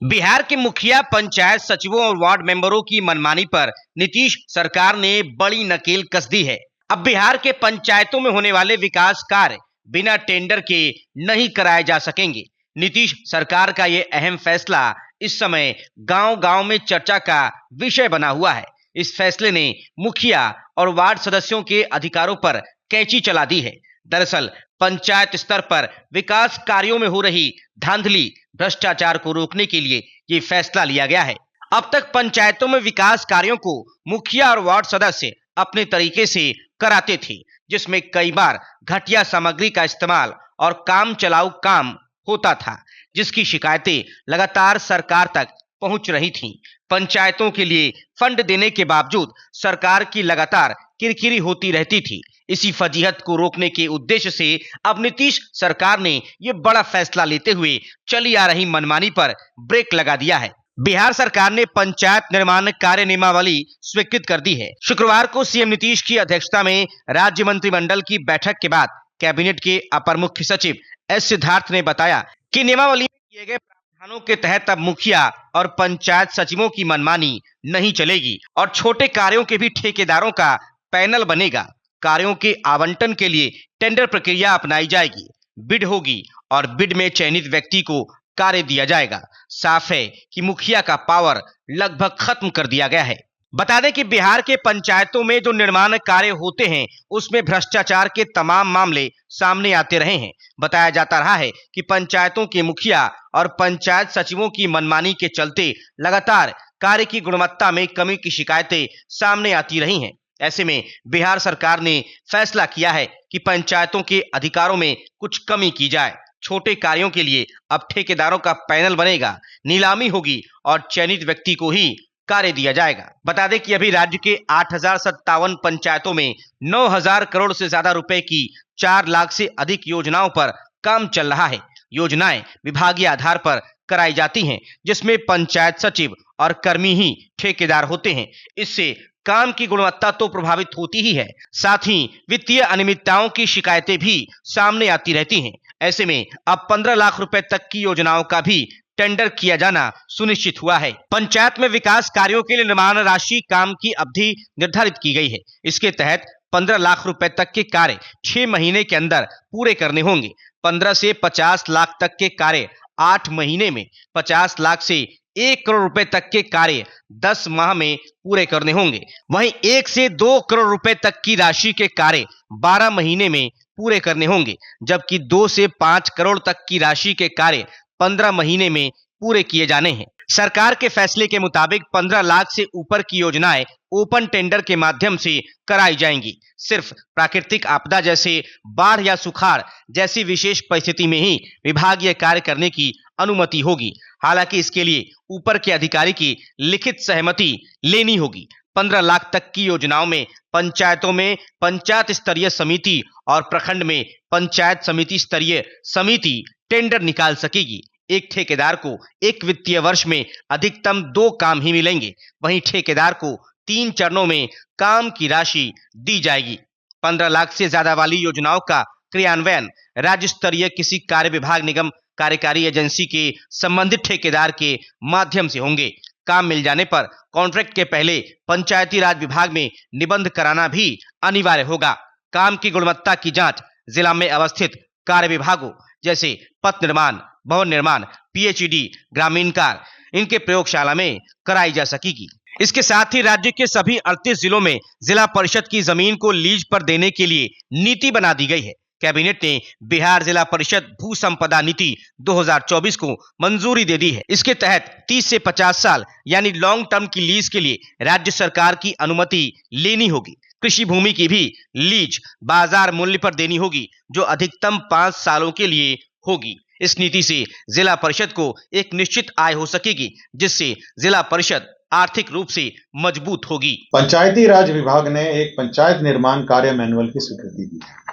बिहार के मुखिया, पंचायत सचिवों और वार्ड मेंबरों की मनमानी पर नीतीश सरकार ने बड़ी नकेल कस दी है। अब बिहार के पंचायतों में होने वाले विकास कार्य बिना टेंडर के नहीं कराए जा सकेंगे। नीतीश सरकार का ये अहम फैसला इस समय गांव-गांव में चर्चा का विषय बना हुआ है। इस फैसले ने मुखिया और वार्ड सदस्यों के अधिकारों पर कैंची चला दी है। दरअसल पंचायत स्तर पर विकास कार्यों में हो रही धांधली, भ्रष्टाचार को रोकने के लिए ये फैसला लिया गया है। अब तक पंचायतों में विकास कार्यों को मुखिया और वार्ड सदस्य अपने तरीके से कराते थे, जिसमें कई बार घटिया सामग्री का इस्तेमाल और काम चलाऊ काम होता था, जिसकी शिकायतें लगातार सरकार तक पहुंच रही थीं। पंचायतों के लिए फंड देने के बावजूद सरकार की लगातार किरकिरी होती रहती थी। इसी फजीहत को रोकने के उद्देश्य से अब नीतीश सरकार ने ये बड़ा फैसला लेते हुए चली आ रही मनमानी पर ब्रेक लगा दिया है। बिहार सरकार ने पंचायत निर्माण कार्य नियमावली स्वीकृत कर दी है। शुक्रवार को सीएम नीतीश की अध्यक्षता में राज्य मंत्रिमंडल की बैठक के बाद कैबिनेट के अपर मुख्य सचिव एस सिद्धार्थ ने बताया कि नियमावली में किए गए प्रावधानों के तहत अब मुखिया और पंचायत सचिवों की मनमानी नहीं चलेगी और छोटे कार्यों के भी ठेकेदारों का पैनल बनेगा। कार्यों के आवंटन के लिए टेंडर प्रक्रिया अपनाई जाएगी, बिड होगी और बिड में चयनित व्यक्ति को कार्य दिया जाएगा। साफ है कि मुखिया का पावर लगभग खत्म कर दिया गया है। बता दें कि बिहार के पंचायतों में जो निर्माण कार्य होते हैं, उसमें भ्रष्टाचार के तमाम मामले सामने आते रहे हैं। बताया जाता रहा है कि पंचायतों के मुखिया और पंचायत सचिवों की मनमानी के चलते लगातार कार्य की गुणवत्ता में कमी की शिकायतें सामने आती रही हैं। ऐसे में बिहार सरकार ने फैसला किया है कि पंचायतों के अधिकारों में कुछ कमी की जाए। छोटे कार्यों के लिए अब ठेकेदारों का पैनल बनेगा, नीलामी होगी और चयनित व्यक्ति को ही कार्य दिया जाएगा। बता दें कि अभी राज्य के 8,057 पंचायतों में 9,000 करोड़ से ज्यादा रुपए की 4 लाख से अधिक योजनाओं पर काम चल रहा है। योजनाएं विभागीय आधार पर कराई जाती हैं, जिसमें पंचायत सचिव और कर्मी ही ठेकेदार होते हैं। इससे काम की गुणवत्ता तो प्रभावित होती ही है, साथ ही वित्तीय अनियमितताओं की शिकायतें भी सामने आती रहती हैं। ऐसे में अब 15 लाख रुपए तक की योजनाओं का भी टेंडर किया जाना सुनिश्चित हुआ है। पंचायत में विकास कार्यों के लिए निर्माण राशि काम की अवधि निर्धारित की गई है। इसके तहत 15 लाख रुपए तक के कार्य 6 महीने के अंदर पूरे करने होंगे। 15 से 50 लाख तक के कार्य 8 महीने में, 50 लाख से 1 करोड़ रुपए तक के कार्य 10 माह में पूरे करने होंगे। वहीं 1 से 2 करोड़ रुपए तक की राशि के कार्य 12 महीने में पूरे करने होंगे, जबकि 2 से 5 करोड़ तक की राशि के कार्य 15 महीने में पूरे किए जाने हैं। सरकार के फैसले के मुताबिक 15 लाख से ऊपर की योजनाएं ओपन टेंडर के माध्यम से कराई जाएंगी। सिर्फ प्राकृतिक आपदा जैसे बाढ़ या सुखाड़ जैसी विशेष परिस्थिति में ही विभागीय कार्य करने की अनुमति होगी। हालांकि इसके लिए ऊपर के अधिकारी की लिखित सहमति लेनी होगी। 15 लाख तक की योजनाओं में पंचायतों में पंचायत स्तरीय समिति और प्रखंड में पंचायत समिति स्तरीय समिति टेंडर निकाल सकेगी। एक ठेकेदार को एक वित्तीय वर्ष में अधिकतम 2 काम ही मिलेंगे। वहीं ठेकेदार को 3 चरणों में काम की राशि दी जाएगी। 15 लाख से ज्यादा वाली योजनाओं का क्रियान्वयन राज्य स्तरीय किसी कार्य विभाग, निगम, कार्यकारी एजेंसी के संबंधित ठेकेदार के माध्यम से होंगे। काम मिल जाने पर कॉन्ट्रैक्ट के पहले पंचायती राज विभाग में निबंध कराना भी अनिवार्य होगा। काम की गुणवत्ता की जांच जिला में अवस्थित कार्य विभागों जैसे पथ निर्माण, भवन निर्माण, पीएचईडी, ग्रामीण कार्य, इनके प्रयोगशाला में कराई जा सकेगी। इसके साथ ही राज्य के सभी 38 जिलों में जिला परिषद की जमीन को लीज पर देने के लिए नीति बना दी गई है। कैबिनेट ने बिहार जिला परिषद भू संपदा नीति 2024 को मंजूरी दे दी है। इसके तहत 30 से 50 साल यानी लॉन्ग टर्म की लीज के लिए राज्य सरकार की अनुमति लेनी होगी। कृषि भूमि की भी लीज बाजार मूल्य पर देनी होगी, जो अधिकतम 5 सालों के लिए होगी। इस नीति से जिला परिषद को एक निश्चित आय हो सकेगी, जिससे जिला परिषद आर्थिक रूप से मजबूत होगी। पंचायती राज विभाग ने एक पंचायत निर्माण कार्य मैनुअल की स्वीकृति दी है।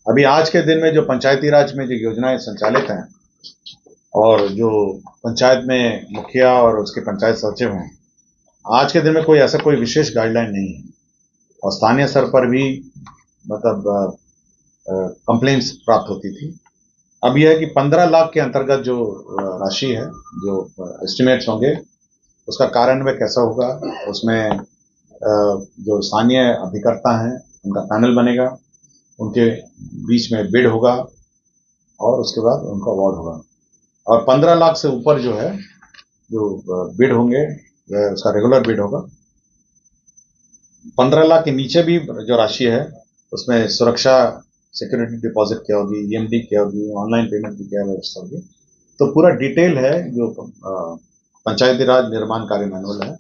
अभी आज के दिन में जो पंचायती राज में जो योजनाएं संचालित हैं और जो पंचायत में मुखिया और उसके पंचायत सचिव हैं, आज के दिन में कोई ऐसा कोई विशेष गाइडलाइन नहीं है और स्थानीय स्तर पर भी मतलब कंप्लेंट्स प्राप्त होती थी। अब यह है कि 15 लाख के अंतर्गत जो राशि है, जो एस्टिमेट्स होंगे, उसका कार्यान्वयन कैसा होगा, उसमें जो स्थानीय अभिकर्ता हैं उनका पैनल बनेगा, उनके बीच में बिड होगा और उसके बाद उनका अवार्ड होगा। और 15 लाख से ऊपर जो है, जो बिड होंगे, वह उसका रेगुलर बिड होगा। 15 लाख के नीचे भी जो राशि है, उसमें सुरक्षा, सिक्योरिटी डिपॉजिट क्या होगी, ईएमडी क्या होगी, ऑनलाइन पेमेंट की क्या व्यवस्था होगी, तो पूरा डिटेल है जो पंचायती राज निर्माण कार्य मैनुअल है।